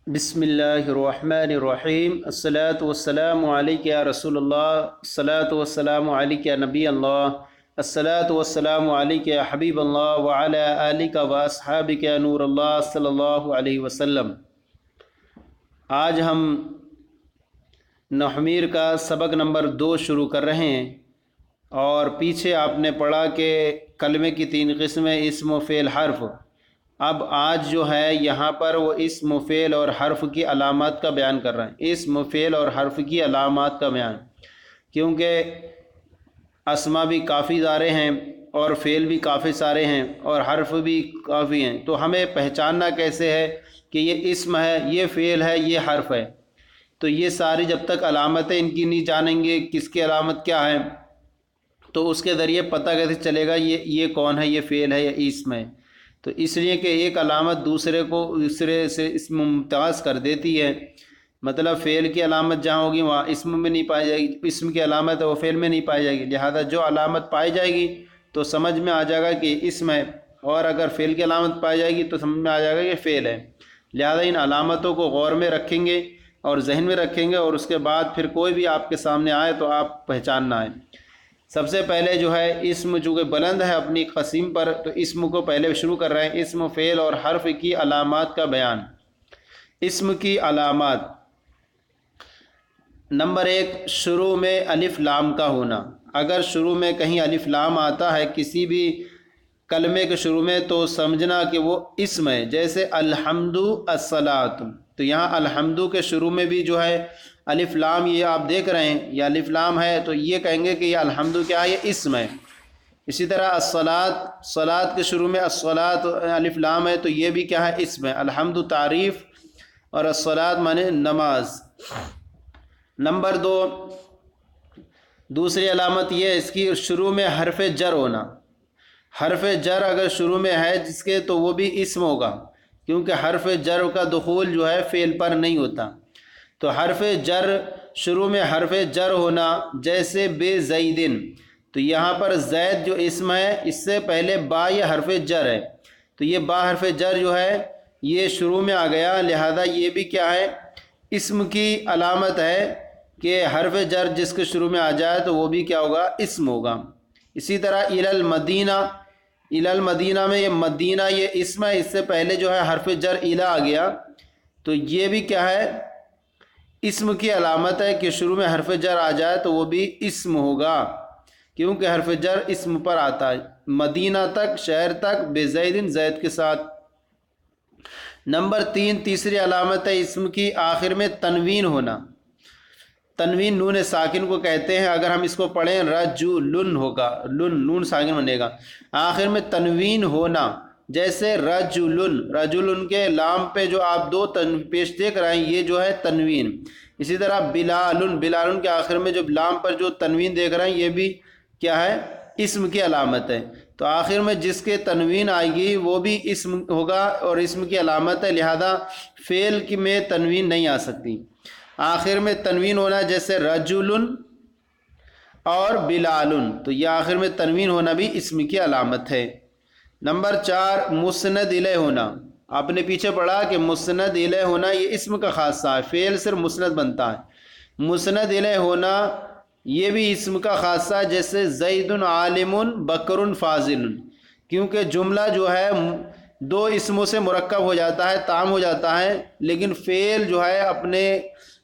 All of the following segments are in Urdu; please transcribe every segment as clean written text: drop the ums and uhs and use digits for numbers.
بسم اللہ الرحمن الرحیم الصلاۃ والسلام علیک یا رسول اللہ الصلاۃ والسلام علیک یا نبی اللہ الصلاۃ والسلام علیک یا حبیب اللہ وعلی آلک و اصحابک یا نور اللہ صلی اللہ علیہ وسلم۔ آج ہم نحمیر کا سبق نمبر 2 شروع کر رہے ہیں، اور پیچھے آپ نے پڑھا کہ کلمے کی 3 قسمیں، اسم و فعل حرف۔ اب آج جو ہے یہاں پر وہ اسم و فعل اور حرف کی علامات کا بیان کر رہے ہیں، اسم و فعل اور حرف کی علامات کا بیان، کیونکہ اسما بھی کافی سارے ہیں اور فعل بھی کافی سارے ہیں اور حرف بھی کافی ہیں، تو ہمیں پہچاننا کیسے ہے کہ یہ اسم ہے، یہ فعل ہے، یہ حرف ہے۔ تو یہ ساری جب تک علامتیں ان کی نہیں جانیں گے کس کی علامت کیا ہے، تو اس کے ذریعے پتہ کیسے چلے گا یہ کون ہے، یہ فعل ہے یا اسم ہے۔ تو اس لیے کہ ایک علامت دوسرے سے اسم ممتاز کر دیتی ہے، مطلب فعل کی علامت جہاں ہوگی وہاں اسم میں نہیں پائی جائے گی، اسم کی علامت ہے وہ فعل میں نہیں پائی جائے گی، لہذا جو علامت پائی جائے گی تو سمجھ میں آ جائے گا کہ اسم ہے، اور اگر فعل کی علامت پائی جائے گی تو سمجھ میں آ جائے گا کہ فعل ہے۔ لہذا ان علامتوں کو غور میں رکھیں گے اور ذہن میں رکھیں گے، اور اس کے بعد پھر کوئی بھی آپ کے سامنے آئے تو آپ پہچاننا ہے۔ سب سے پہلے جو ہے اسم چونکہ بلند ہے اپنی قسم پر، تو اسم کو پہلے شروع کر رہے ہیں، اسم فعل اور حرف کی علامات کا بیان۔ اسم کی علامات، نمبر 1، شروع میں الف لام کا ہونا۔ اگر شروع میں کہیں الف لام آتا ہے کسی بھی کلمے کے شروع میں تو سمجھنا کہ وہ اسم ہے، جیسے الحمد الصلاۃ، تو یہاں الحمد کے شروع میں بھی جو ہے الف لام، یہ آپ دیکھ رہے ہیں یہ الف لام ہے، تو یہ کہیں گے کہ یہ الحمد کیا ہے، یہ اسم ہے۔ اسی طرح الصلاۃ، صلاۃ کے شروع میں الصلاۃ الف لام ہے تو یہ بھی کیا ہے، اسم ہے۔ الحمد تعریف اور الصلاۃ مانے نماز۔ نمبر 2، دوسری علامت یہ ہے اس کی شروع میں حرف جر ہونا۔ حرف جر اگر شروع میں ہے جس کے تو وہ بھی اسم ہوگا، کیونکہ حرف جر کا دخول جو ہے فعل پر نہیں ہوتا۔ تو حرف جر، شروع میں حرف جر ہونا، جیسے بے زیدن، تو یہاں پر زید جو اسم ہے اس سے پہلے با یہ حرف جر ہے، تو یہ با حرف جر جو ہے یہ شروع میں آ گیا، لہذا یہ بھی کیا ہے، اسم کی علامت ہے کہ حرف جر جس کے شروع میں آ جائے تو وہ بھی کیا ہوگا، اسم ہوگا۔ اسی طرح الی المدینہ، الی المدینہ میں یہ مدینہ یہ اسم ہے، اس سے پہلے جو ہے حرف جر الی آ گیا، تو یہ بھی کیا ہے، اسم کی علامت ہے کہ شروع میں حرف جر آ جائے تو وہ بھی اسم ہوگا، کیونکہ حرف جر اسم پر آتا ہے۔ مدینہ تک، شہر تک، بے زیدن زید کے ساتھ۔ نمبر 3، تیسری علامت ہے اسم کی آخر میں تنوین ہونا۔ تنوین نون ساکن کو کہتے ہیں، اگر ہم اس کو پڑھیں رجلن ہوگا، نون ساکن بنے گا، آخر میں تنوین ہونا، جیسے رجلن، رجلن کے لام پہ جو آپ 2 پیش دیکھ رہے ہیں یہ جو ہے تنوین۔ اسی طرح بلالن، بلالن کے آخر میں جو لام پر جو تنوین دیکھ رہے ہیں یہ بھی کیا ہے، اسم کی علامت ہے۔ تو آخر میں جس کے تنوین آئے گی وہ بھی اسم ہوگا اور اسم کی علامت ہے، لہذا فعل میں تنوین نہیں آ سکتی۔ آخر میں تنوین ہونا جیسے رجلن اور بلالن، تو یہ آخر میں تنوین ہونا بھی اسم کی علامت ہے۔ نمبر 4، مسند الیہ ہونا۔ آپ نے پیچھے پڑھا کہ مسند الیہ ہونا یہ اسم کا خاصہ ہے، فعل صرف مسند بنتا ہے۔ مسند الیہ ہونا یہ بھی اسم کا خاصہ ہے، جیسے زید عالم بکر فاضل، کیونکہ جملہ جو ہے 2 اسموں سے مرکب ہو جاتا ہے، تام ہو جاتا ہے، لیکن فعل جو ہے اپنے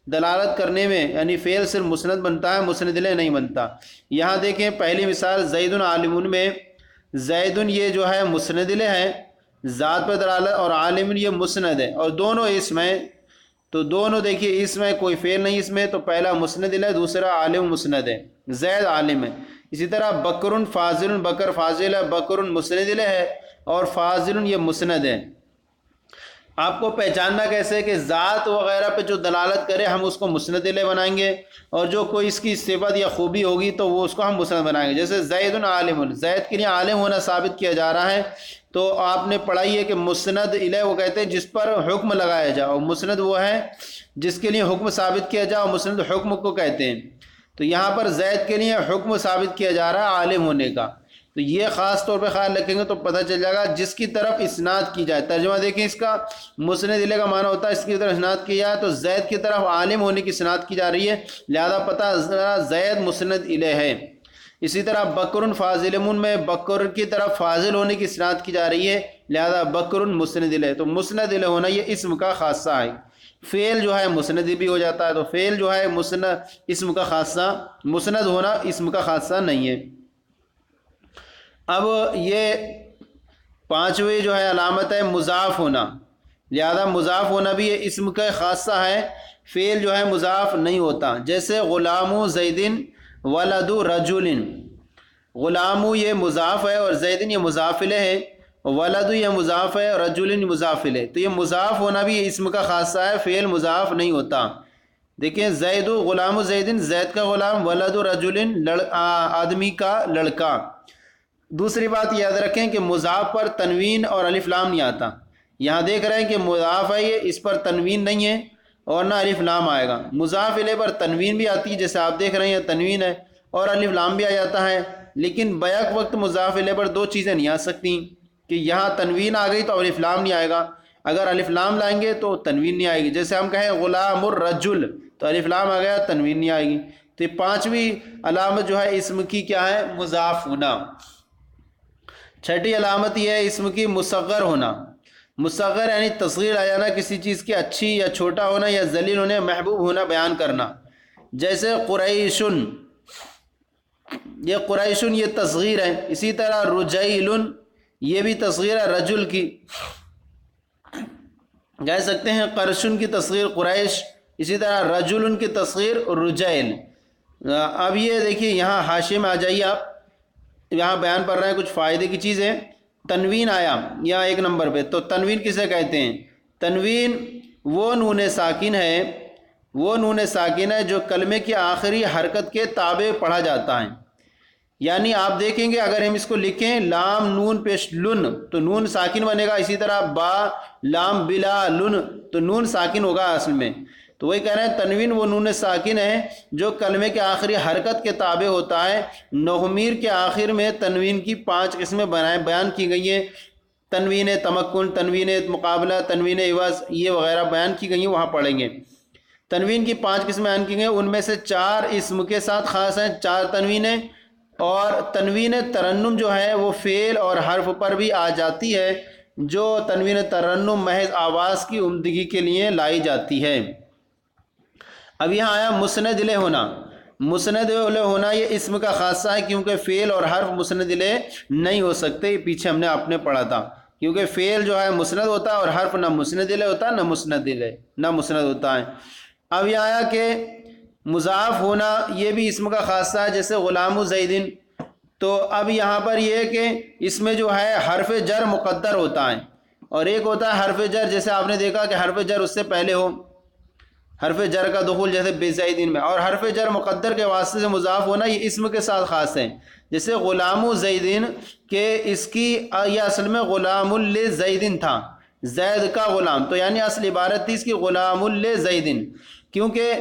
دلالت کرنے میں، یعنی فعل صرف مسند بنتا ہے، مسند الیہ نہیں بنتا۔ یہاں دیکھیں پہلی مثال زید عالم میں، زیدن یہ جو ہے مسند الیہ ہے، ذات پر دلالت، اور عالم یہ مسند ہے، اور دونوں اسم ہیں، تو دونوں دیکھیے اسم ہے، کوئی فعل نہیں اس میں، تو پہلا مسند الیہ، دوسرا عالم مسند ہے، زید عالم ہے۔ اسی طرح بکر فاضل، بکر فاضل ہے، بکر مسند الیہ ہے اور فاضل یہ مسند ہے۔ آپ کو پہچاننا کیسے کہ ذات وغیرہ پہ جو دلالت کرے ہم اس کو مسند الیہ بنائیں گے، اور جو کوئی اس کی صفت یا خوبی ہوگی تو وہ اس کو ہم مسند بنائیں گے۔ جیسے زید عالم، زید کے لیے عالم ہونا ثابت کیا جا رہا ہے، تو آپ نے پڑھائی ہے کہ مسند الیہ وہ کہتے ہیں جس پر حکم لگایا جائے، اور مسند وہ ہے جس کے لیے حکم ثابت کیا جائے، اور مسند حکم کو کہتے ہیں۔ تو یہاں پر زید کے لیے حکم ثابت کیا جا رہا ہے عالم ہونے کا، تو یہ خاص طور پہ خیال رکھیں گے تو پتہ چل جائے گا جس کی طرف اسناد کی جائے. ترجمہ دیکھیں اس کا، مسند الیہ کا معنی ہوتا ہے اس کی طرف اسناد کی جائے تو زید کی طرف عالم ہونے کی اسناد کی جا رہی ہے، لہذا پتہ زید مسند الیہ ہے. اسی طرح بکر فاضل میں بکر کی طرف فاضل ہونے کی اسناد کی جا رہی ہے، لہذا بکر مسند الیہ. تو مسند الیہ ہونا یہ اسم کا خاصہ ہے. فعل جو ہے مسند بھی ہو جاتا ہے، تو فعل جو ہے مسند اسم کا خاصہ، مسند ہونا اسم کا خاصہ نہیں ہے. اب یہ پانچویں جو ہے علامت ہے مضاف ہونا، لہذا مضاف ہونا بھی یہ اسم کا خاصہ ہے، فعل جو ہے مضاف نہیں ہوتا. جیسے غلام زیدن ولد رجل، غلام یہ مضاف ہے اور زیدن یہ مضاف الیہ ہے، ولد یہ مضاف ہے اور رجل مضاف الیہ. تو یہ مضاف ہونا بھی اسم کا خاصہ ہے، فعل مضاف نہیں ہوتا. دیکھیں زید غلام زیدن، زید کا غلام، ولد رجل آدمی کا لڑکا. دوسری بات یاد رکھیں کہ مضاف پر تنوین اور الف لام نہیں آتا. یہاں دیکھ رہے ہیں کہ مضاف ہے یہ، اس پر تنوین نہیں ہے اور نہ الف لام آئے گا. مضاف الیہ پر تنوین بھی آتی ہے، جیسے آپ دیکھ رہے ہیں تنوین ہے، اور الف لام بھی آ جاتا ہے. لیکن بیک وقت مضاف الیہ پر دو چیزیں نہیں آ سکتی کہ یہاں تنوین آ گئی تو الف لام نہیں آئے گا، اگر الف لام لائیں گے تو تنوین نہیں آئے گی. جیسے ہم کہیں غلام الرجل تو الف لام آ گیا، تنوین نہیں آئے گی. تو یہ پانچویں علامت جو ہے اسم کی کیا ہے؟ مضاف ہونا. چھٹی علامت یہ ہے اسم کی مصغر ہونا. مصغر یعنی تصغیر آ جانا، کسی چیز کی اچھی یا چھوٹا ہونا یا ذلیل ہونا، محبوب ہونا بیان کرنا. جیسے قریشن، یہ قریشن یہ تصغیر ہے. اسی طرح رجیل یہ بھی تصغیر ہے رجل کی. کہہ سکتے ہیں قرشن کی تصغیر قریش، اسی طرح رجل کی تصغیر رجیل. اب یہ دیکھیے یہاں حاشیے میں آ جائیے آپ، یہاں بیان پڑھ رہے ہیں کچھ فائدے کی چیزیں. تنوین آیا یہاں ایک نمبر پہ، تو تنوین کسے کہتے ہیں؟ تنوین وہ نون ساکن ہے، وہ نون ساکن ہے جو کلمے کی آخری حرکت کے تابع پڑھا جاتا ہے. یعنی آپ دیکھیں گے اگر ہم اس کو لکھیں لام نون پیش لن تو نون ساکن بنے گا، اسی طرح با لام بلا لن تو نون ساکن ہوگا اصل میں. تو وہی کہہ رہے ہیں تنوین وہ نون ساکن ہے جو کلمے کے آخری حرکت کے تابع ہوتا ہے. نوحمیر کے آخر میں تنوین کی 5 قسمیں بیان کی گئی ہیں. تنوین تمکن، تنوین مقابلہ، تنوین عوض، یہ وغیرہ بیان کی گئی ہیں، وہاں پڑھیں گے. تنوین کی 5 قسمیں بیان کی گئی ہیں، ان میں سے 4 اسم کے ساتھ خاص ہیں، 4 تنوینیں. اور تنوین ترنم جو ہے وہ فعل اور حرف پر بھی آ جاتی ہے، جو تنوین ترنم محض آواز کی عمدگی کے لیے لائی جاتی ہے. اب یہاں آیا مسند الیہ ہونا. مسند الیہ ہونا یہ اسم کا خاصہ ہے، کیونکہ فعل اور حرف مسند الیہ نہیں ہو سکتے. پیچھے ہم نے آپ نے پڑھا تھا، کیونکہ فعل جو ہے مسند ہوتا ہے اور حرف نہ مسند الیہ ہوتا ہے نہ مسند الیہ نہ مسند ہوتا ہے. اب یہ آیا کہ مضاف ہونا یہ بھی اسم کا خاصہ ہے، جیسے غلام زیدن. تو اب یہاں پر یہ ہے کہ اس میں جو ہے حرف جر مقدر ہوتا ہے، اور ایک ہوتا ہے حرف جر، جیسے آپ نے دیکھا کہ حرف جر اس سے پہلے ہو، حرف جر کا دخول جیسے بزیدن میں، اور حرف جر مقدر کے واسطے سے مضاف ہونا یہ اسم کے ساتھ خاص ہے. جیسے غلام زیدن کہ اس کی یہ اصل میں غلام لزیدن تھا، زید کا غلام، تو یعنی اصل عبارت تھی اس کی غلام لزیدن، کیونکہ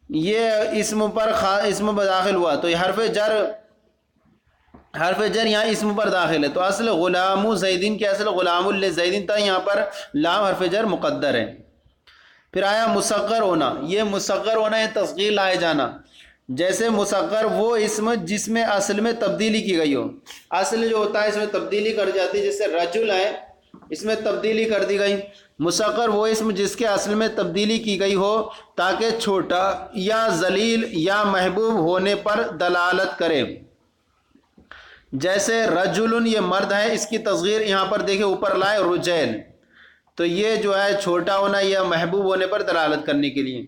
یہ اسم پر اسم پر داخل ہوا تو یہ حرف جر یہاں اسم پر داخل ہے، تو اصل غلام زیدن کے اصل غلام لزیدن تھا، یہاں پر لام حرف جر مقدر ہے. پھر آیا مصغر ہونا. یہ مصغر ہونا ہے تصغیر لائے جانا. جیسے مصغر وہ اسم جس میں اصل میں تبدیلی کی گئی ہو، اصل جو ہوتا ہے اس میں تبدیلی کر جاتی ہے، جیسے رجل ہے اس میں تبدیلی کر دی گئی. مصغر وہ اسم جس کے اصل میں تبدیلی کی گئی ہو تاکہ چھوٹا یا ذلیل یا محبوب ہونے پر دلالت کرے. جیسے رجل یہ مرد ہے، اس کی تصغیر یہاں پر دیکھیں اوپر لائے رجیل، تو یہ جو ہے چھوٹا ہونا یا محبوب ہونے پر دلالت کرنے کے لیے.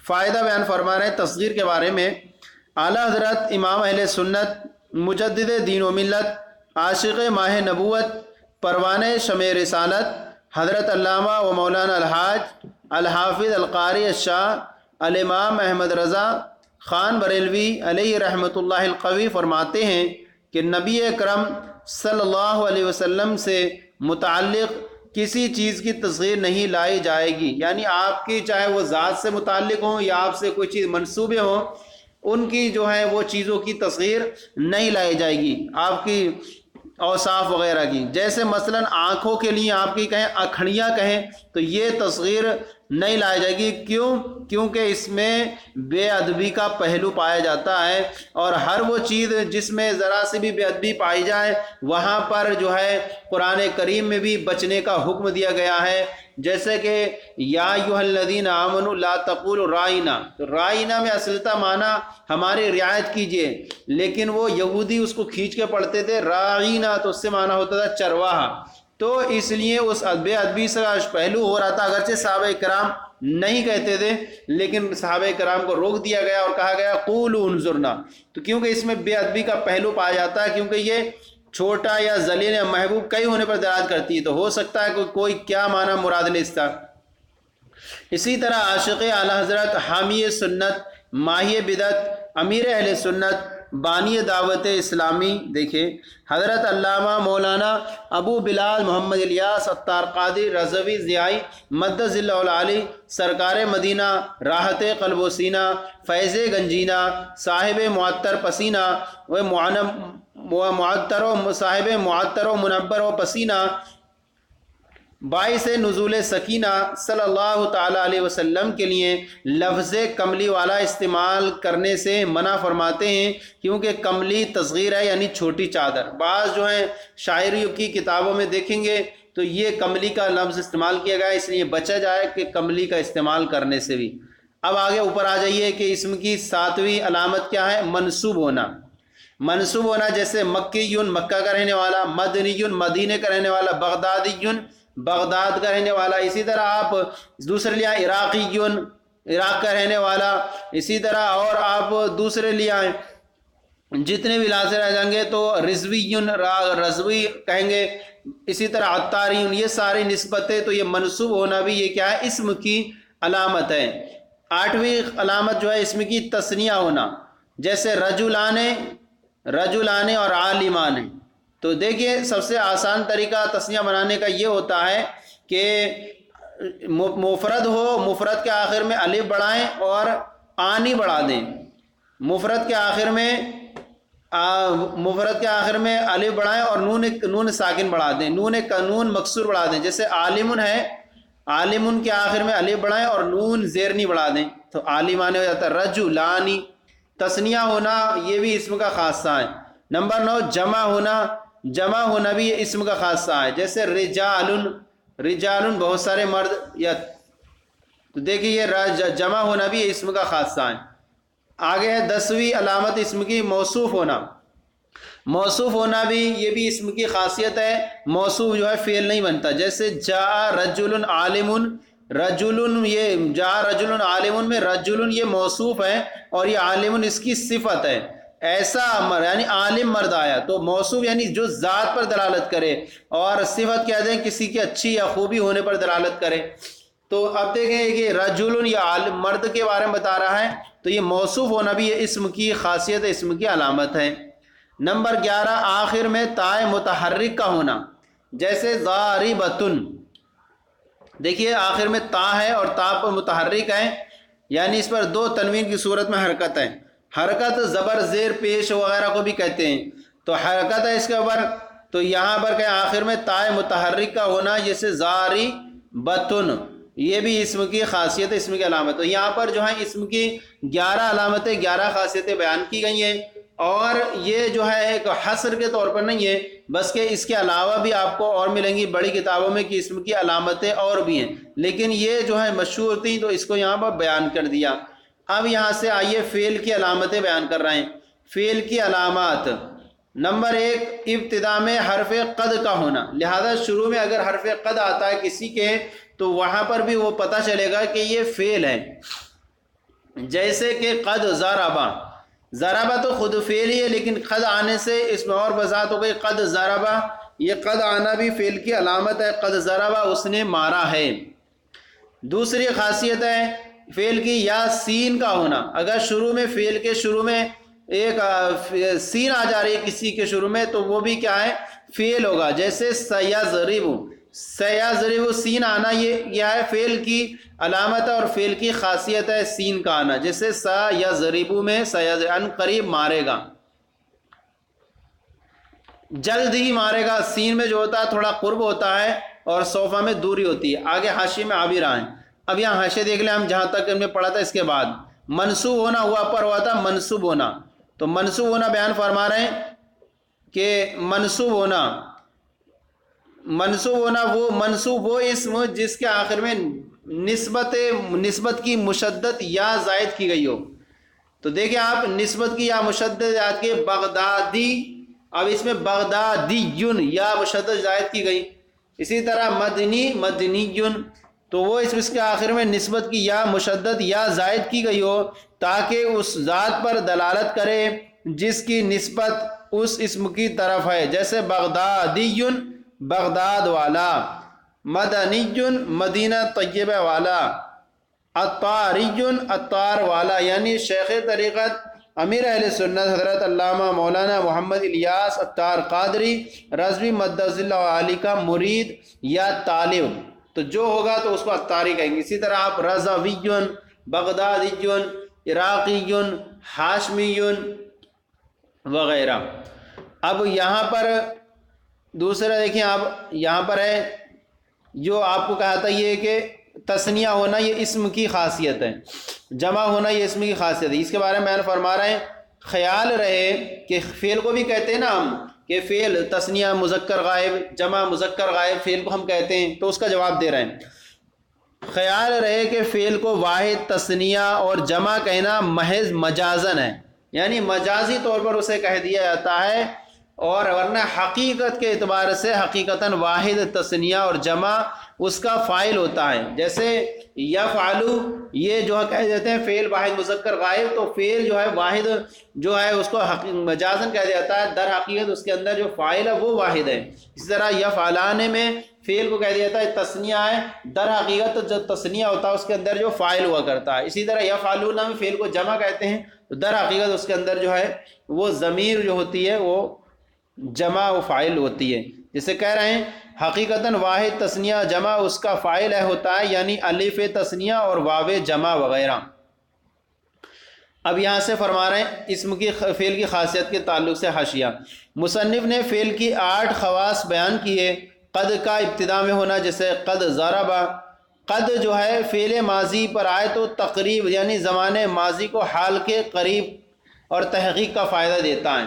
فائدہ بیان فرما رہے ہیں تصغیر کے بارے میں. اعلیٰ حضرت امام اہل سنت مجدد دین و ملت عاشق ماہ نبوت پروانِ شمع رسالت حضرت علامہ و مولانا الحاج الحافظ القاری الشاہ الامام احمد رضا خان بریلوی علیہ رحمۃ اللہ القوی فرماتے ہیں کہ نبی اکرم صلی اللہ علیہ وسلم سے متعلق کسی چیز کی تصغیر نہیں لائی جائے گی. یعنی آپ کی چاہے وہ ذات سے متعلق ہوں یا آپ سے کوئی چیز منسوبے ہوں، ان کی جو ہے وہ چیزوں کی تصغیر نہیں لائی جائے گی، آپ کی اوصاف وغیرہ کی. جیسے مثلا آنکھوں کے لیے آپ کی کہیں اکھڑیاں کہیں تو یہ تصغیر نہیں لائی جائے گی. کیوں؟ کیونکہ اس میں بے ادبی کا پہلو پایا جاتا ہے، اور ہر وہ چیز جس میں ذرا سی بھی بے ادبی پائی جائے وہاں پر جو ہے قرآن کریم میں بھی بچنے کا حکم دیا گیا ہے. جیسے کہ یا ایھا الذین آمنوا لا تقولوا رائنا، تو رائنا میں اصلتا معنی ہماری رعایت کیجئے، لیکن وہ یہودی اس کو کھینچ کے پڑھتے تھے رائنا، تو اس سے معنی ہوتا تھا چرواہا. تو اس لیے اس بے ادبی سے پہلو ہو رہا تھا. اگرچہ صحابہ کرام نہیں کہتے تھے لیکن صحابہ کرام کو روک دیا گیا اور کہا گیا قولوا انظرنا، تو کیونکہ اس میں بے ادبی کا پہلو پایا جاتا ہے، کیونکہ یہ چھوٹا یا ذلیل یا محبوب کئی ہونے پر دلالت کرتی ہے، تو ہو سکتا ہے کہ کوئی کیا معنی مراد لے اس کا. اسی طرح عاشق اعلی حضرت، حامی سنت، ماہی بدعت، امیر اہل سنت، بانی دعوت اسلامی، دیکھیں حضرت علامہ مولانا ابو بلال محمد الیاس عطار قادری رضوی ضیائی مدظ اللہ العالی، سرکار مدینہ، راحت قلب و سینہ، فیض گنجینہ، صاحب معطر پسینہ و معطر و صاحب معطر و منبر و پسینہ، باعث نزول سکینہ صلی اللہ تعالیٰ علیہ وسلم کے لیے لفظ کملی والا استعمال کرنے سے منع فرماتے ہیں، کیونکہ کملی تصغیر ہے یعنی چھوٹی چادر. بعض جو ہیں شاعریوں کی کتابوں میں دیکھیں گے تو یہ کملی کا لفظ استعمال کیا گیا، اس لیے بچا جائے کہ کملی کا استعمال کرنے سے بھی. اب آگے اوپر آ جائیے کہ اسم کی 7ویں علامت کیا ہے؟ منصوب ہونا. منصوب ہونا جیسے مکیون مکہ کا رہنے والا، مدنیون مدینے کا رہنے والا، بغدادیون بغداد کا رہنے والا. اسی طرح آپ دوسرے لیا عراقیون عراق کا رہنے والا. اسی طرح اور آپ دوسرے لیا جتنے بھی لازم رہ جائیں گے تو رضویون رضوی کہیں گے. اسی طرح عطاریون، یہ ساری نسبتیں، تو یہ منصوب ہونا بھی یہ کیا ہے؟ اسم کی علامت ہے. 8ویں علامت جو ہے اسم کی تثنیہ ہونا، جیسے رجلان اور عالمان. تو دیکھیے سب سے آسان طریقہ تثنیہ بنانے کا یہ ہوتا ہے کہ مفرد ہو، مفرد کے آخر میں الف بڑھائیں اور آنی بڑھا دیں. مفرد کے آخر میں الف بڑھائیں اور نون ساکن بڑھا دیں، نون مکسور بڑھا دیں. جیسے عالمن ہے، عالمن کے آخر میں الف بڑھائیں اور نون زیرنی بڑھا دیں تو عالمان ہو جاتا ہے. رجلانی تثنیہ ہونا یہ بھی اسم کا خاصہ ہے. نمبر 9 جمع ہونا بھی یہ اسم کا خاصہ ہے. جیسے رجال بہت سارے مرد، یا تو دیکھیے یہ جمع ہونا بھی یہ اسم کا خاصہ ہے. آگے ہے 10ویں علامت اسم کی موصوف ہونا. موصوف ہونا بھی یہ بھی اسم کی خاصیت ہے. موصوف جو ہے فعل نہیں بنتا. جیسے جاء رجل عالم، یہ جاء رجل عالم میں رجل یہ موصوف ہے اور یہ عالم اس کی صفت ہے. ایسا امر یعنی عالم مرد آیا، تو موصوف یعنی جو ذات پر دلالت کرے، اور صفت کہہ دیں کسی کی اچھی یا خوبی ہونے پر دلالت کرے. تو اب دیکھیں کہ رجل یا عالم مرد کے بارے میں بتا رہا ہے، تو یہ موصوف ہونا بھی یہ اسم کی خاصیت، اسم کی علامت ہے. نمبر 11 آخر میں تائے متحرک کا ہونا. جیسے ضاربۃن، دیکھیے آخر میں تا ہے اور تا پر متحرک ہے، یعنی اس پر 2 تنوین کی صورت میں حرکت ہے. حرکت زبر زیر پیش وغیرہ کو بھی کہتے ہیں، تو حرکت ہے اس کے اوپر. تو یہاں پر کہ آخر میں تائے متحرک کا ہونا، جیسے ضاربۃن، یہ بھی اسم کی خاصیت، اسم کی علامت. تو یہاں پر جو ہے اسم کی 11 علامتیں 11 خاصیتیں بیان کی گئی ہیں، اور یہ جو ہے ایک حصر کے طور پر نہیں ہے، بس کہ اس کے علاوہ بھی آپ کو اور ملیں گی بڑی کتابوں میں کہ اسم کی علامتیں اور بھی ہیں، لیکن یہ جو ہے مشہور تھیں تو اس کو یہاں پر بیان کر دیا. اب یہاں سے آئیے فعل کی علامتیں بیان کر رہے ہیں. فعل کی علامات. نمبر 1 ابتدا میں حرف قد کا ہونا. لہذا شروع میں اگر حرف قد آتا ہے کسی کے تو وہاں پر بھی وہ پتہ چلے گا کہ یہ فعل ہے. جیسے کہ قد ضربہ تو خود فعل ہی ہے، لیکن قد آنے سے اس میں اور وضاحت ہو گئی. قد ضربہ، یہ قد آنا بھی فعل کی علامت ہے. قد ضربہ اس نے مارا ہے. دوسری خاصیت ہے فعل کی یا سین کا ہونا. اگر شروع میں فعل کے شروع میں ایک سین آ جا رہی ہے کسی کے شروع میں تو وہ بھی کیا ہے؟ فعل ہوگا. جیسے سیضرب، سیضرب سین آنا یہ ہے فعل کی علامت ہے اور فعل کی خاصیت ہے سین کا آنا. جیسے سیضرب میں ان قریب مارے گا، جلد ہی مارے گا. سین میں جو ہوتا ہے تھوڑا قرب ہوتا ہے اور صوفہ میں دوری ہوتی ہے. آگے حاشیے میں آ بھی رہا ہے. اب یہاں حاشیے دیکھ لیں ہم جہاں تک ہم نے پڑھا تھا. اس کے بعد منصوب ہونا ہوا پر ہوا تھا منصوب ہونا. تو منصوب ہونا بیان فرما رہے ہیں کہ منصوب ہونا وہ منصوب وہ اسم جس کے آخر میں نسبت کی مشدد یا زائد کی گئی ہو. تو دیکھیں آپ نسبت کی یا مشدد زائد کی بغدادی، اب اس میں بغدادیون یا مشدد زائد کی گئی. اسی طرح مدنیون، تو وہ اس کے آخر میں نسبت کی یا مشدد یا زائد کی گئی ہو تاکہ اس ذات پر دلالت کرے جس کی نسبت اس اسم کی طرف ہے. جیسے بغدادیون بغداد والا، مدنیون مدینہ طیبہ والا، عطاریون عطار والا. یعنی شیخ طریقت امیر اہل سنت حضرت علامہ مولانا محمد الیاس عطار قادری رضوی مدث اللہ علی کا مرید یا طالب، تو جو ہوگا تو اس کو عطاری کہیں گے. اسی طرح آپ رضویون بغدادیون عراقیون ہاشمیون وغیرہ. اب یہاں پر دوسرا دیکھیں، آپ یہاں پر ہے جو آپ کو کہا تھا یہ کہ تثنیہ ہونا یہ اسم کی خاصیت ہے، جمع ہونا یہ اسم کی خاصیت ہے. اس کے بارے میں بیان فرما رہے ہیں خیال رہے کہ فعل کو بھی کہتے ہیں نا ہم کہ فعل تثنیہ مذکر غائب جمع مذکر غائب فعل کو ہم کہتے ہیں. تو اس کا جواب دے رہے ہیں خیال رہے کہ فعل کو واحد تثنیہ اور جمع کہنا محض مجازن ہے، یعنی مجازی طور پر اسے کہہ دیا جاتا ہے، اور ورنہ حقیقت کے اعتبار سے حقیقتاً واحد تثنیہ اور جمع اس کا فاعل ہوتا ہے. جیسے یفعلو یہ جو ہے کہہ دیتے ہیں فعل واحد مذکر غائب، تو فعل جو ہے واحد جو ہے اس کو مجازن کہہ دیا جاتا ہے، در حقیقت اس کے اندر جو فاعل ہے وہ واحد ہے. اسی طرح یفعلان میں فعل کو کہہ دیا جاتا ہے تثنیہ ہے، در حقیقت جو تثنیہ ہوتا ہے اس کے اندر جو فاعل ہوا کرتا ہے. اسی طرح یفعلون میں فعل کو جمع کہتے ہیں، تو در حقیقت اس کے اندر جو ہے وہ ضمیر جو ہوتی ہے وہ جمع و فاعل ہوتی ہے. جسے کہہ رہے ہیں حقیقتاً واحد تثنیہ جمع اس کا فاعل ہے ہوتا ہے، یعنی الف تثنیہ اور واو جمع وغیرہ. اب یہاں سے فرما رہے ہیں اسم کی فعل کی خاصیت کے تعلق سے حاشیہ. مصنف نے فعل کی 8 خواص بیان کیے. قد کا ابتدا میں ہونا، جیسے قد ضرب. قد جو ہے فعل ماضی پر آئے تو تقریب یعنی زمانے ماضی کو حال کے قریب اور تحقیق کا فائدہ دیتا ہے.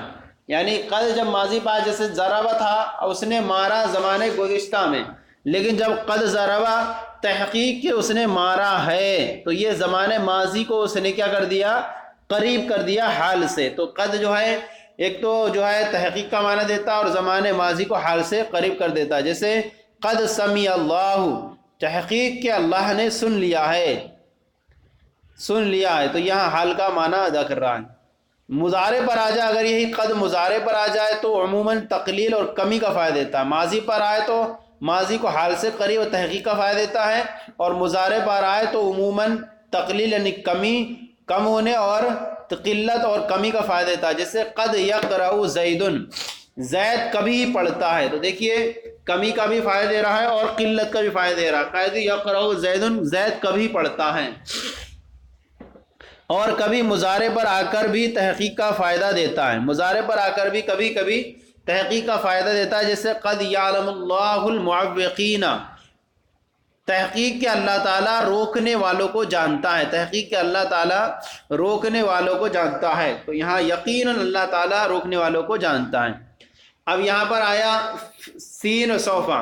یعنی قد جب ماضی پا جیسے ضربہ تھا اس نے مارا زمانے گزشتہ میں، لیکن جب قد ضربہ تحقیق کے اس نے مارا ہے تو یہ زمانے ماضی کو اس نے کیا کر دیا، قریب کر دیا حال سے. تو قد جو ہے ایک تو جو ہے تحقیق کا معنی دیتا ہے اور زمانے ماضی کو حال سے قریب کر دیتا ہے. جیسے قد سمیع اللہ، تحقیق کے اللہ نے سن لیا ہے، تو یہاں حال کا معنی ادا کر رہا ہے. مضارع پر آ جائے، اگر یہی قد مضارع پر آ جائے تو عموماً تقلیل اور کمی کا فائدہ دیتا ہے. ماضی پر آئے تو ماضی کو حال سے قریب اور تحقیق کا فائدہ دیتا ہے، اور مضارع پر آئے تو عموماً تقلیل یعنی کم ہونے اور قلت اور کمی کا فائدہ دیتا ہے. جیسے قد یقرأ زید، زید کبھی پڑھتا ہے. تو دیکھیے کمی کا بھی فائدہ دے رہا ہے اور قلت کا بھی فائدہ دے رہا ہے. قد یقرأ زید، زید کبھی پڑھتا ہے. اور کبھی مضارع پر آ کر بھی تحقیق کا فائدہ دیتا ہے، مضارع پر آ کر بھی کبھی کبھی تحقیق کا فائدہ دیتا ہے. جیسے قد یعلم اللہ المعوقین، تحقیق کے اللہ تعالیٰ روکنے والوں کو جانتا ہے، تحقیق کے اللہ تعالیٰ روکنے والوں کو جانتا ہے. تو یہاں یقیناً اللہ تعالیٰ روکنے والوں کو جانتا ہے. اب یہاں پر آیا سین اور صوفہ،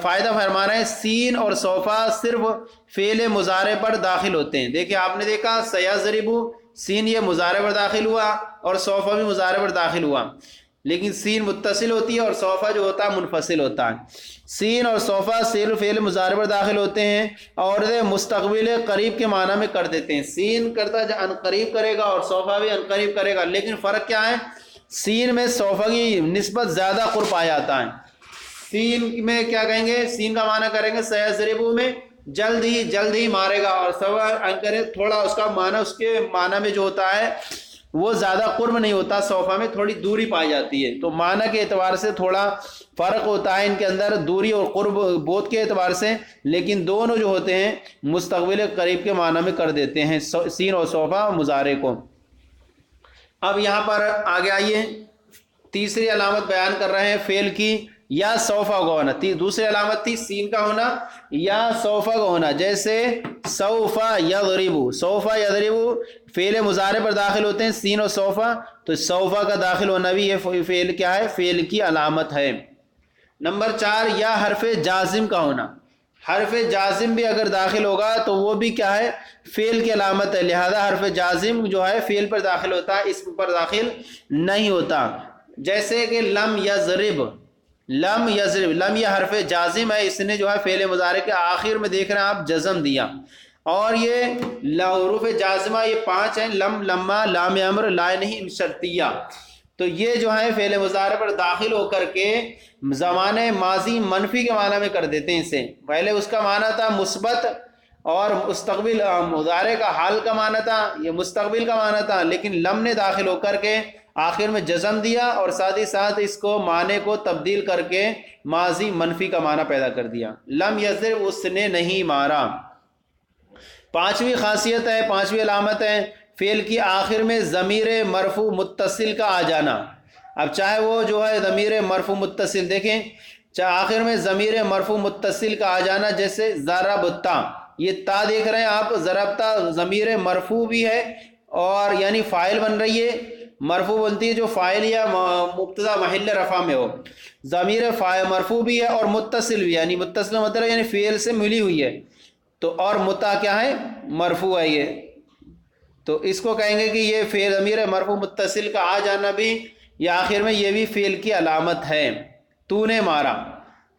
فائدہ فرما رہے ہیں سین اور صوفہ صرف فعل مضارع پر داخل ہوتے ہیں. دیکھیں آپ نے دیکھا سیضرب، سین یہ مضارع پر داخل ہوا اور صوفہ بھی مضارع پر داخل ہوا، لیکن سین متصل ہوتی ہے اور صوفہ جو ہوتا ہے منفصل ہوتا ہے. سین اور صوفہ صرف فعل مضارع پر داخل ہوتے ہیں اور مستقبل قریب کے معنی میں کر دیتے ہیں. سین کرتا ہے ان قریب کرے گا اور صوفہ بھی ان قریب کرے گا، لیکن فرق کیا ہے، سین میں صوفہ کی نسبت زیادہ قرب آ جاتا ہے. سین میں کیا کہیں گے، سین کا معنی کریں گے سیضرب میں جلد ہی مارے گا، اور صوفہ ان کرے تھوڑا اس کا معنی اس کے معنی میں جو ہوتا ہے وہ زیادہ قرب نہیں ہوتا، سوفا میں تھوڑی دوری پائی جاتی ہے، تو معنی کے اعتبار سے تھوڑا فرق ہوتا ہے ان کے اندر، دوری اور قرب بہت کے اعتبار سے، لیکن دونوں جو ہوتے ہیں مستقبل قریب کے معنی میں کر دیتے ہیں سین اور صوفہ مضارع کو۔ اب یہاں پر آگے آئیے، تیسری علامت بیان کر رہے ہیں فعل کی، یا صوفہ کا ہونا۔ دوسری علامت تھی سین کا ہونا یا صوفہ کا ہونا، جیسے سوفہ یضرب، سوفہ یضرب فعل مضارع پر داخل ہوتے ہیں سین اور صوفہ، تو صوفہ کا داخل ہونا بھی یہ فعل کیا ہے؟ فعل کی علامت ہے۔ نمبر 4، یا حرف جازم کا ہونا، حرف جازم بھی اگر داخل ہوگا تو وہ بھی کیا ہے؟ فعل کی علامت ہے، لہذا حرف جازم جو ہے فعل پر داخل ہوتا ہے، اسم پر داخل نہیں ہوتا، جیسے کہ لم یضرب، لم یضرب، لم یہ حرف جازم ہے، اس نے جو ہے فعل مضارع کے آخر میں دیکھ رہے ہیں آپ جزم دیا، اور یہ حروف جازمہ یہ 5 ہیں، لم، لما، لام امر، لا نہیں شرطیہ، تو یہ جو ہے فعل مضارع پر داخل ہو کر کے زمان ماضی منفی کے معنی میں کر دیتے ہیں اسے۔ پہلے اس کا معنی تھا مثبت اور مستقبل مضارع کا حال کا معنی تھا، یہ مستقبل کا معنی تھا، لیکن لم نے داخل ہو کر کے آخر میں جزم دیا اور ساتھ ہی ساتھ اس کو معنی کو تبدیل کر کے ماضی منفی کا معنی پیدا کر دیا، لم یضرب اس نے نہیں مارا۔ پانچویں خاصیت ہے، پانچویں علامت ہے فعل کی آخر میں ضمیر مرفوع متصل کا آ جانا۔ اب چاہے وہ جو ہے ضمیر مرفوع متصل، دیکھیں چاہے آخر میں ضمیر مرفوع متصل کا آ جانا، جیسے ضربتا، یہ تا دیکھ رہے ہیں آپ، ضربتا ضمیر مرفوع بھی ہے اور یعنی فاعل بن رہی ہے، مرفوع بنتی ہے جو فاعل یا مبتدا محل رفع میں ہو، ضمیر مرفوع بھی ہے اور متصل بھی، یعنی متصل مطلب یعنی فعل سے ملی ہوئی ہے، تو اور متا کیا ہے؟ مرفوع ہے یہ، تو اس کو کہیں گے کہ یہ فعل ضمیر مرفوع متصل کا آ جانا بھی یہ آخر میں یہ بھی فعل کی علامت ہے، تو نے مارا۔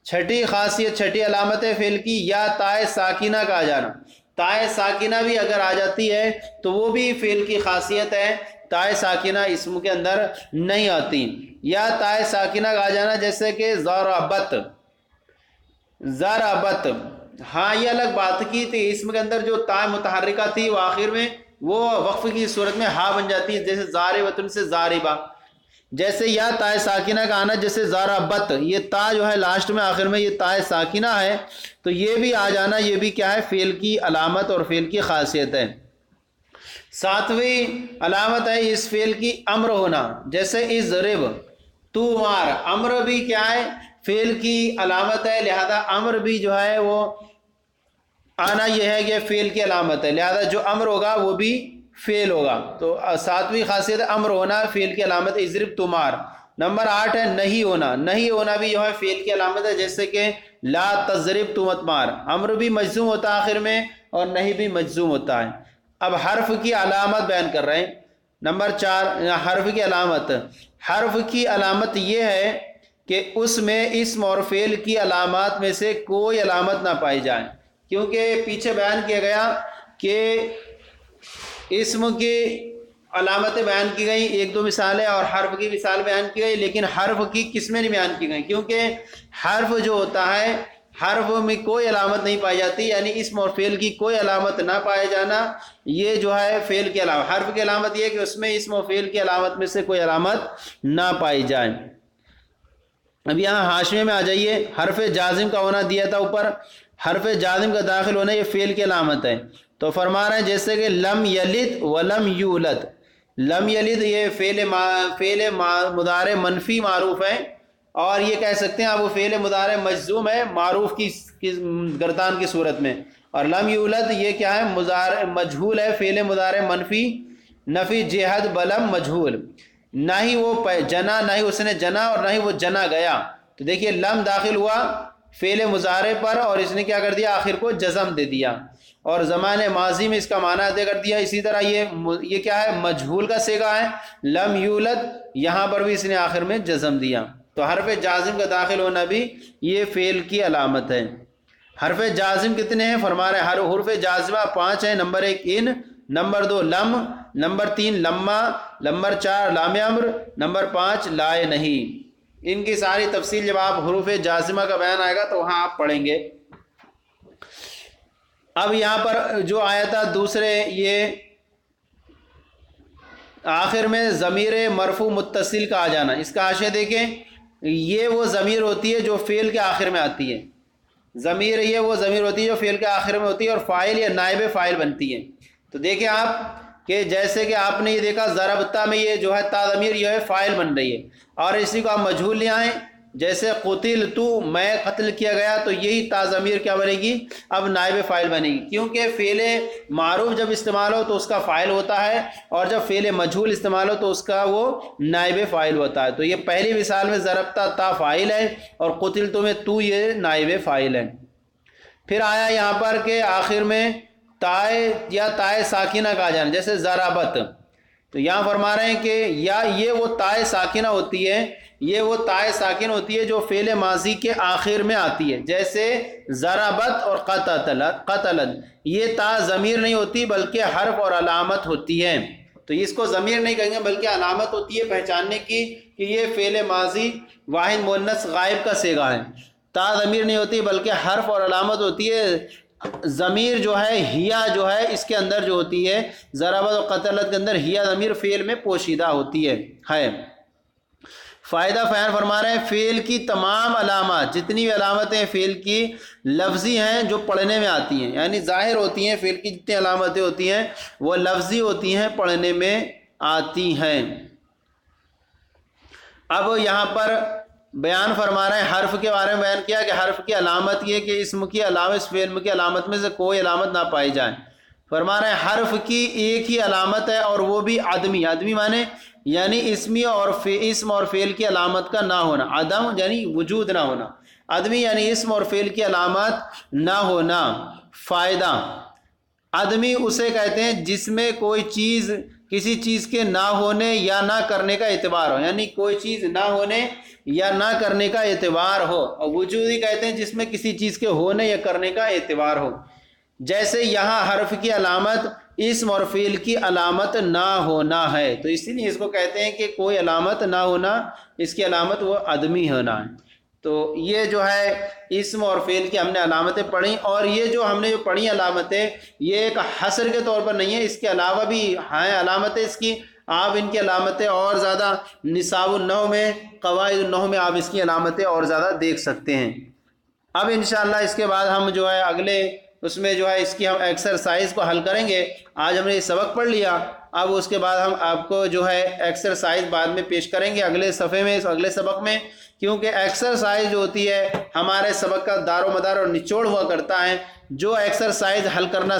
چھٹی خاصیت، چھٹی علامت ہے فعل کی، یا تائے ساکنہ کا آ جانا، تائے ساکنہ بھی اگر آ جاتی ہے تو وہ بھی فعل کی خاصیت ہے، تائے ساکنہ اسم کے اندر نہیں آتی، یا تائے ساکنہ کا آ جانا جیسے کہ ضربت، ضربت، ہاں یہ الگ بات کی تھی، اسم کے اندر جو تا متحرکہ تھی وہ آخر میں وہ وقف کی صورت میں ہا بن جاتی ہے، جیسے ضاربۃ سے ضاربہ، جیسے یا تائے ساکنہ کا آنا جیسے ضربت، یہ تا جو ہے لاسٹ میں آخر میں یہ تائے ساکنہ ہے، تو یہ بھی آ جانا یہ بھی کیا ہے؟ فعل کی علامت اور فعل کی خاصیت ہے۔ ساتویں علامت ہے اس فعل کی امر ہونا، جیسے اضرب، تو مار، امر بھی کیا ہے؟ فعل کی علامت ہے، لہذا امر بھی جو ہے وہ آنا یہ ہے کہ فعل کی علامت ہے، لہذا جو امر ہوگا وہ بھی فعل ہوگا، تو ساتویں خاصیت امر ہونا فعل کی علامت، اضرب تو مار۔ نمبر 8 ہے نہیں ہونا، نہیں ہونا بھی جو ہے فعل کی علامت ہے، جیسے کہ لا تضرب تو مت مار، امر بھی مجزوم ہوتا ہے آخر میں اور نہیں بھی مجزوم ہوتا ہے۔ اب حرف کی علامت بیان کر رہے ہیں، نمبر 4 حرف کی علامت، حرف کی علامت یہ ہے کہ اس میں اسم اور فعل کی علامات میں سے کوئی علامت نہ پائی جائے، کیونکہ پیچھے بیان کیا گیا کہ اسم کی علامتیں بیان کی گئی، ایک دو مثالیں، اور حرف کی مثال بیان کی گئی، لیکن حرف کی قسمیں نہیں بیان کی گئی، کیونکہ حرف جو ہوتا ہے حرف میں کوئی علامت نہیں پائی جاتی، یعنی اسم اور فعل کی کوئی علامت نہ پائے جانا، یہ جو ہے فعل کی علامت، حرف کی علامت یہ ہے کہ اس میں اسم اور فعل کی علامت میں سے کوئی علامت نہ پائی جائے۔ اب یہاں حاشیے میں آ جائیے، حرف جازم کا ہونا دیا تھا اوپر، حرف جازم کا داخل ہونا یہ فعل کی علامت ہے، تو فرما رہے ہیں جیسے کہ لم یلد ولم یولد، لم یلد یہ فعل مضارع منفی معروف ہے، اور یہ کہہ سکتے ہیں آپ وہ فعل مضارع مجزوم ہے معروف کی گردان کی صورت میں، اور لم یولد یہ کیا ہے؟ مضارع مجہول ہے، فعل مضارع منفی نفی جہد بلم مجہول، نہ ہی وہ جنا، نہ ہی اس نے جنا اور نہ ہی وہ جنا گیا، تو دیکھیے لم داخل ہوا فعل مضارع پر اور اس نے کیا کر دیا؟ آخر کو جزم دے دیا، اور زمان ماضی میں اس کا معنی دے کر دیا، اسی طرح یہ کیا ہے؟ مجہول کا صیغہ ہے، لم یولد، یہاں پر بھی اس نے آخر میں جزم دیا، تو حرف جازم کا داخل ہونا بھی یہ فعل کی علامت ہے۔ حرف جازم کتنے ہیں؟ فرما رہے ہیں حروف جازمہ 5 ہیں، نمبر 1 ان، نمبر 2 لم، نمبر 3 لما، نمبر 4 لام امر، نمبر 5 لائے نہیں۔ ان کی ساری تفصیل جب آپ حروف جازمہ کا بیان آئے گا تو وہاں آپ پڑھیں گے۔ اب یہاں پر جو آیا تھا دوسرے، یہ آخر میں ضمیر مرفوع متصل کا آ جانا. اس کا حاشیہ دیکھیں، یہ وہ ضمیر ہوتی ہے جو فعل کے آخر میں آتی ہے. ضمیر یہ وہ ضمیر ہوتی ہے جو فعل کے آخر میں ہوتی ہے اور فاعل یا نائب فاعل بنتی ہے. تو دیکھیں آپ کہ جیسے کہ آپ نے یہ دیکھا ضربتا میں یہ جو ہے تا ضمیر یہ ہے فاعل بن رہی ہے، اور اسی کو آپ مجہول لے آئیں. جیسے قتل تو میں قتل کیا گیا، تو یہی تا ضمیر کیا بنے گی؟ اب نائب فاعل بنے گی، کیونکہ فعل معروف جب استعمال ہو تو اس کا فاعل ہوتا ہے، اور جب فعل مجہول استعمال ہو تو اس کا وہ نائب فاعل ہوتا ہے. تو یہ پہلی مثال میں ضربتا تا فاعل ہے اور قتل تو میں تو یہ نائب فاعل ہے. پھر آیا یہاں پر کہ آخر میں تائے یا تائے ساکنہ کا آ جانا، جیسے ضربت. تو یہاں فرما رہے ہیں کہ یا یہ وہ تائے ساکنہ ہوتی ہے، یہ وہ تائے ساکن ہوتی ہے جو فعل ماضی کے آخر میں آتی ہے، جیسے ضربت اور قتلت. یہ تا ضمیر نہیں ہوتی بلکہ حرف اور علامت ہوتی ہے. تو اس کو ضمیر نہیں کہیں گے بلکہ علامت ہوتی ہے پہچاننے کی کہ یہ فعل ماضی واحد مؤنث غائب کا صیغہ ہے. تا ضمیر نہیں ہوتی بلکہ حرف اور علامت ہوتی ہے. ضمیر جو ہے ہیا جو ہے اس کے اندر جو ہوتی ہے ضربت و قتلت کے اندر ہیا ضمیر فعل میں پوشیدہ ہوتی ہے. فائدہ بیان فرما رہے ہیں فعل کی تمام علامات، جتنی بھی علامتیں فعل کی لفظی ہیں جو پڑھنے میں آتی ہیں، یعنی ظاہر ہوتی ہیں، فعل کی جتنی علامتیں ہوتی ہیں وہ لفظی ہوتی ہیں، پڑھنے میں آتی ہیں. اب یہاں پر بیان فرما رہے ہیں حرف کے بارے میں بیان کیا کہ حرف کی علامت یہ کہ اسم کی علامت اس فعل کی علامت میں سے کوئی علامت نہ پائی جائے. فرما رہے ہیں حرف کی ایک ہی علامت ہے اور وہ بھی عدمی مانے یعنی اسم اور فعل کی علامت کا نہ ہونا. عدم یعنی وجود نہ ہونا، عدمی یعنی اسم اور فعل کی علامت نہ ہونا. فائدہ عدمی اسے کہتے ہیں جس میں کوئی چیز کسی چیز کے نہ ہونے یا نہ کرنے کا اعتبار ہو، یعنی کوئی چیز نہ ہونے یا نہ کرنے کا اعتبار ہو. اور وجودی کہتے ہیں جس میں کسی چیز کے ہونے یا کرنے کا اعتبار ہو. جیسے یہاں حرف کی علامت اسم اور فعل کی علامت نہ ہونا ہے، تو اسی لیے اس کو کہتے ہیں کہ کوئی علامت نہ ہونا، اس کی علامت وہ عدمی ہونا ہے. تو یہ جو ہے اسم اور فعل کی ہم نے علامتیں پڑھیں، اور یہ جو ہم نے جو پڑھی علامتیں یہ ایک حصر کے طور پر نہیں ہے، اس کے علاوہ بھی ہیں علامتیں اس کی. آپ ان کی علامتیں اور زیادہ نصاب النحو میں، قواعد النحو میں آپ اس کی علامتیں اور زیادہ دیکھ سکتے ہیں. اب انشاءاللہ اس کے بعد ہم جو ہے اگلے اس میں جو ہے اس کی ہم ایکسرسائز کو حل کریں گے. آج ہم نے یہ سبق پڑھ لیا، اب اس کے بعد ہم آپ کو جو ہے ایکسرسائز بعد میں پیش کریں گے اگلے صفحے میں، اگلے سبق میں، کیونکہ ایکسرسائز جو ہوتی ہے ہمارے سبق کا دار و مدار اور نچوڑ ہوا کرتا ہے. جو ایکسرسائز حل کرنا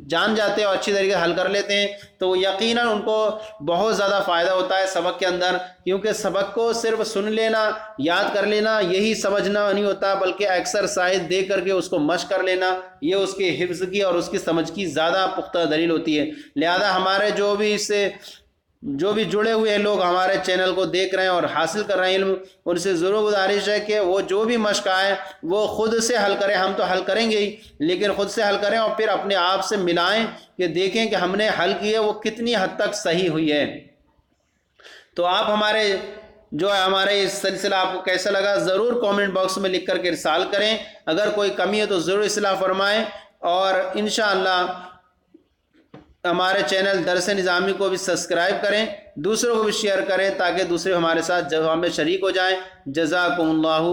جان جاتے ہیں اور اچھی طریقے سے حل کر لیتے ہیں تو یقیناً ان کو بہت زیادہ فائدہ ہوتا ہے سبق کے اندر، کیونکہ سبق کو صرف سن لینا یاد کر لینا یہی سمجھنا نہیں ہوتا، بلکہ ایکسرسائز دے کر کے اس کو مشق کر لینا یہ اس کے حفظ کی اور اس کی سمجھ کی زیادہ پختہ دلیل ہوتی ہے. لہذا ہمارے جو بھی جڑے ہوئے لوگ ہمارے چینل کو دیکھ رہے ہیں اور حاصل کر رہے ہیں علم، ان سے ضرور گزارش ہے کہ وہ جو بھی مشق آئے وہ خود سے حل کریں. ہم تو حل کریں گے ہی، لیکن خود سے حل کریں اور پھر اپنے آپ سے ملائیں کہ دیکھیں کہ ہم نے حل کی ہے وہ کتنی حد تک صحیح ہوئی ہے. تو آپ ہمارے اس سلسلہ آپ کو کیسا لگا ضرور کامنٹ باکس میں لکھ کر کے ارسال کریں. اگر کوئی کمی ہے تو ضرور اصلاح فرمائیں، اور انشاءاللہ ہمارے چینل درس نظامی کو بھی سبسکرائب کریں، دوسروں کو بھی شیئر کریں تاکہ دوسرے ہمارے ساتھ جواب میں شریک ہو جائیں. جزاکم اللہ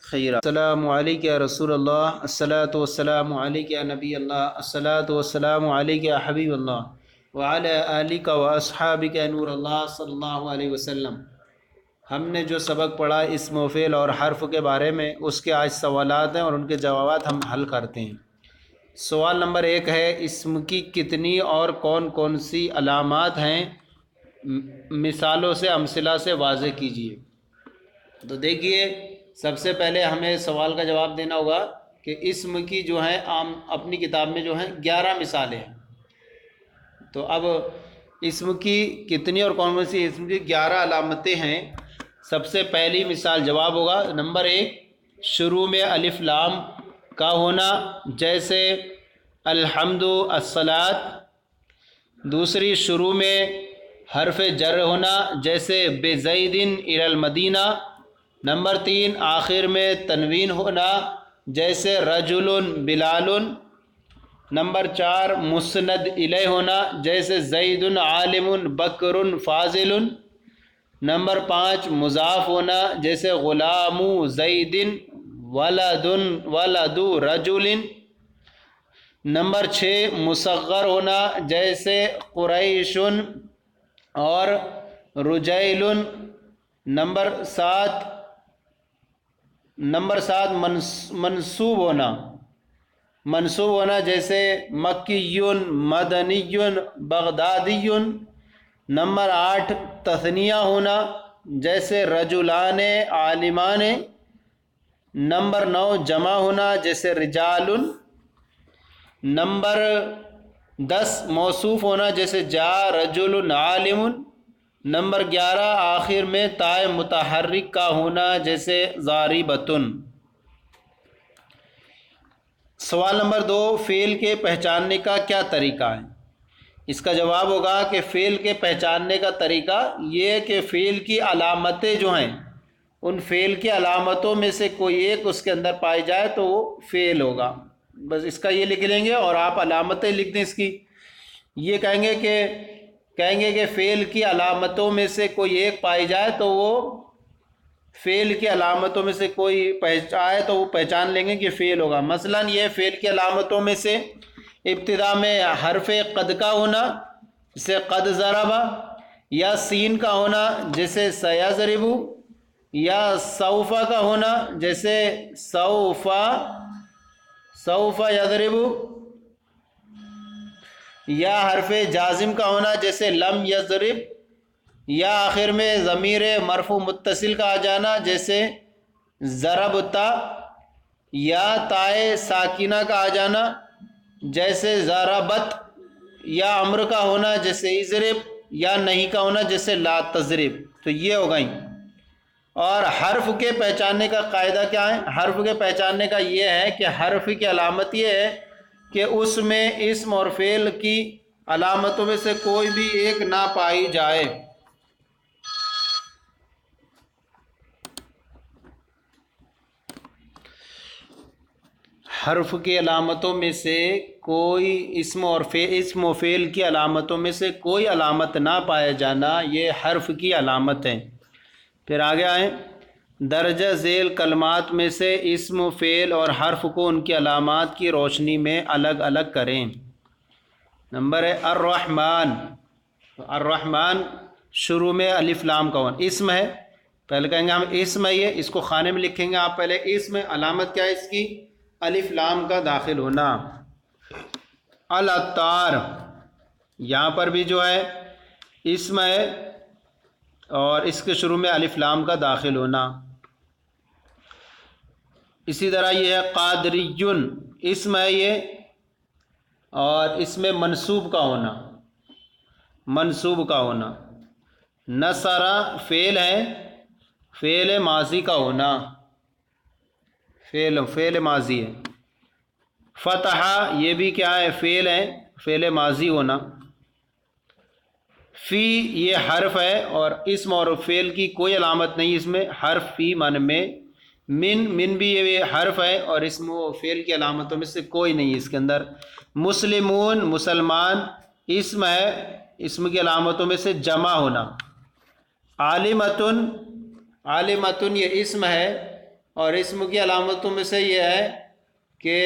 خیرا. السلام علیکم یا رسول اللہ، الصلاۃ والسلام علیک یا نبی اللہ، الصلاۃ والسلام علیک یا حبیب اللہ، وعلی آلک و اصحابک نور اللہ صلی اللہ علیہ وسلم. ہم نے جو سبق پڑھا اسم و فعل اور حرف کے بارے میں، اس کے آج سوالات ہیں اور ان کے جوابات ہم حل کرتے ہیں. سوال نمبر 1 ہے اسم کی کتنی اور کون کون سی علامات ہیں؟ مثالوں سے امثلہ سے واضح کیجیے. تو دیکھیے سب سے پہلے ہمیں سوال کا جواب دینا ہوگا کہ اسم کی جو ہیں عام اپنی کتاب میں جو ہیں 11 مثالیں ہیں. تو اب اسم کی کتنی اور کون کون سی اسم کی 11 علامتیں ہیں. سب سے پہلی مثال جواب ہوگا نمبر 1 شروع میں الف لام کا ہونا، جیسے الحمد، الصلاۃ. دوسری شروع میں حرف جر ہونا، جیسے بزید الی المدینہ. نمبر 3 آخر میں تنوین ہونا، جیسے رجل بلال. نمبر 4 مسند الیہ ہونا، جیسے زید عالم بکر فاضل۔ نمبر 5 مضاف ہونا، جیسے غلام زید ولد رجل۔ نمبر 6 مصغر ہونا، جیسے قریش اور رجیل۔ نمبر 7 منصوب ہونا، جیسے مکی مدنی بغدادی۔ نمبر 8 تثنیہ ہونا، جیسے رجلان عالمان۔ نمبر 9 جمع ہونا، جیسے رجال۔ نمبر 10 موصوف ہونا، جیسے جا رجل عالم۔ نمبر 11 آخر میں تائے متحرک کا ہونا، جیسے ضاربۃ۔ سوال نمبر 2 فعل کے پہچاننے کا کیا طریقہ ہے؟ اس کا جواب ہوگا کہ فعل کے پہچاننے کا طریقہ یہ ہے کہ فعل کی علامتیں جو ہیں، ان فعل کی علامتوں میں سے کوئی ایک اس کے اندر پائی جائے تو وہ فعل ہوگا۔ بس اس کا یہ لکھ لیں گے اور آپ علامتیں لکھ دیں اس کی۔ یہ کہیں گے کہ فعل کی علامتوں میں سے کوئی ایک پائی جائے تو وہ فعل کی علامتوں میں سے کوئی آئے تو وہ پہچان لیں گے کہ فعل ہوگا۔ مثلا یہ فعل کی علامتوں میں سے ابتدا میں حرف قد کا ہونا، جیسے قد ضرب، یا سین کا ہونا جیسے سیضرب، یا سوف کا ہونا جیسے سوف یضرب، یا حرف جازم کا ہونا جیسے لم یضرب، یا آخر میں ضمیر مرفوع متصل کا آ جانا جیسے ضربت، یا تائے ساکنہ کا آ جانا جیسے ضربت، یا امر کا ہونا جیسے اضرب، یا نہیں کا ہونا جیسے لا تضرب۔ تو یہ ہو گئی۔ اور حرف کے پہچاننے کا قاعدہ کیا ہے؟ حرف کے پہچاننے کا یہ ہے کہ حرف کی علامت یہ ہے کہ اس میں اسم اور فعل کی علامتوں میں سے کوئی بھی ایک نہ پائی جائے۔ حرف کی علامتوں میں سے کوئی اسم و فعل کی علامتوں میں سے کوئی علامت نہ پایا جانا، یہ حرف کی علامت ہے۔ پھر آگے آئیں، درجہ ذیل کلمات میں سے اسم و فعل اور حرف کو ان کی علامات کی روشنی میں الگ الگ کریں۔ نمبر ہے الرحمن۔ الرحمن شروع میں الف لام کا ہونا، اسم ہے، پہلے کہیں گے ہم اسم ہے، یہ اس کو خانے میں لکھیں گے آپ پہلے۔ اسم ہے، علامت کیا ہے اس کی؟ الف لام کا داخل ہونا۔ العطار، یہاں پر بھی جو ہے اسم ہے اور اس کے شروع میں الف لام کا داخل ہونا۔ اسی طرح یہ ہے قادریٌ، اسم ہے یہ اور اس میں منصوب کا ہونا، منصوب کا ہونا۔ نصر فعل ہے، فعل ماضی کا ہونا، فعل ماضی ہے۔ فتح یہ بھی کیا ہے؟ فعل ہے، فعل ماضی ہونا۔ فی یہ حرف ہے اور اسم اور فعل کی کوئی علامت نہیں اس میں، حرف فی معنی میں۔ من بھی یہ حرف ہے اور اسم و فعل کی علامتوں میں سے کوئی نہیں اس کے اندر۔ مسلمون مسلمان اسم ہے، اسم کی علامتوں میں سے جمع ہونا۔ عالمتن، عالمتن یہ اسم ہے اور اسم کی علامتوں میں سے یہ ہے کہ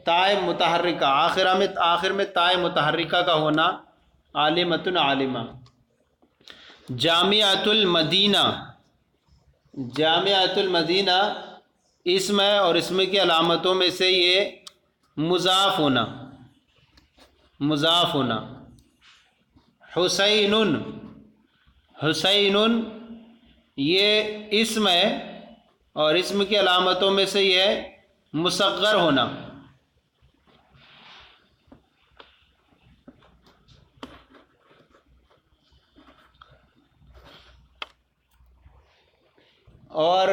تائے متحرکہ، آخر میں تائے متحرکہ کا ہونا، عالمتن عالمہ۔ جامعۃ المدینہ، جامعۃ المدینہ اسم ہے اور اسم کی علامتوں میں سے یہ مضاف ہونا، مضاف ہونا۔ حسین، حسین یہ اسم ہے اور اسم کی علامتوں میں سے یہ ہے مصغر ہونا۔ اور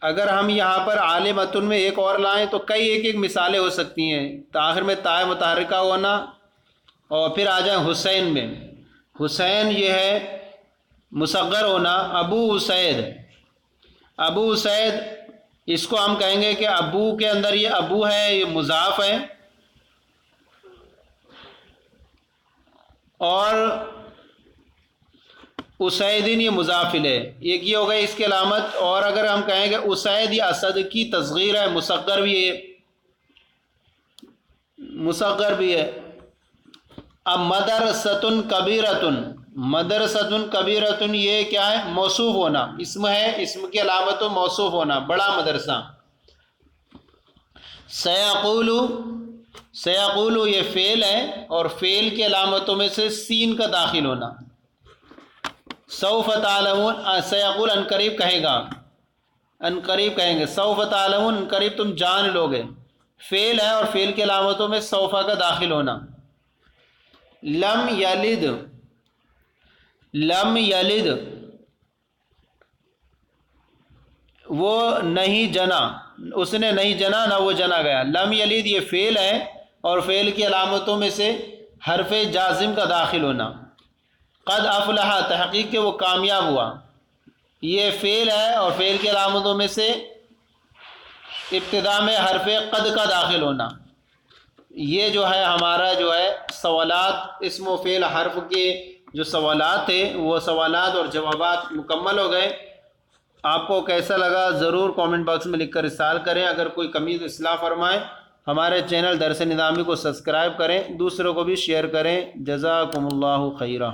اگر ہم یہاں پر عالمتن میں ایک اور لائیں تو کئی ایک مثالیں ہو سکتی ہیں۔ آخر میں تائے متحرکہ ہونا اور پھر آ جائیں حسین میں۔ حسین یہ ہے مصغر ہونا۔ ابو اسید، ابو اسید اس کو ہم کہیں گے کہ ابو کے اندر یہ ابو ہے، یہ مضاف ہے اور اسیدن یہ مضافل ہے، ایک یہ ہو گئی اس کی علامت. اور اگر ہم کہیں کہ اسید یا اسد کی تصغیر ہے، مصغر بھی ہے، مصغر بھی ہے. اب مدرستن کبیرتن، مدرستن کبیرتن یہ کیا ہے؟ موصوف ہونا، اسم ہے، اسم کی علامت و موصوف ہونا، بڑا مدرسہ. سیقول، سیقول یہ فعل ہے اور فعل کی علامتوں میں سے سین کا داخل ہونا. سوف تعلمون، سیقول ان قریب کہے گا، ان قریب کہیں گے. سوف تعلمون ان قریب تم جان لوگے، فعل ہے اور فعل کی علامتوں میں سوفا کا داخل ہونا. لم یلد، لم یلد وہ نہیں جنا، اس نے نہیں جنا نہ وہ جنا گیا. لم یلد یہ فعل ہے اور فعل کی علامتوں میں سے حرف جازم کا داخل ہونا. قد افلح تحقیق کہ وہ کامیاب ہوا، یہ فعل ہے اور فعل کی علامتوں میں سے ابتدا میں حرف قد کا داخل ہونا. یہ جو ہے ہمارا جو ہے سوالات، اسم و فعل حرف کے جو سوالات تھے وہ سوالات اور جوابات مکمل ہو گئے. آپ کو کیسا لگا ضرور کامنٹ باکس میں لکھ کر ارسال کریں. اگر کوئی کمی تو اصلاح فرمائیں. ہمارے چینل درس نظامی کو سبسکرائب کریں، دوسروں کو بھی شیئر کریں. جزاکم اللہ خیرہ.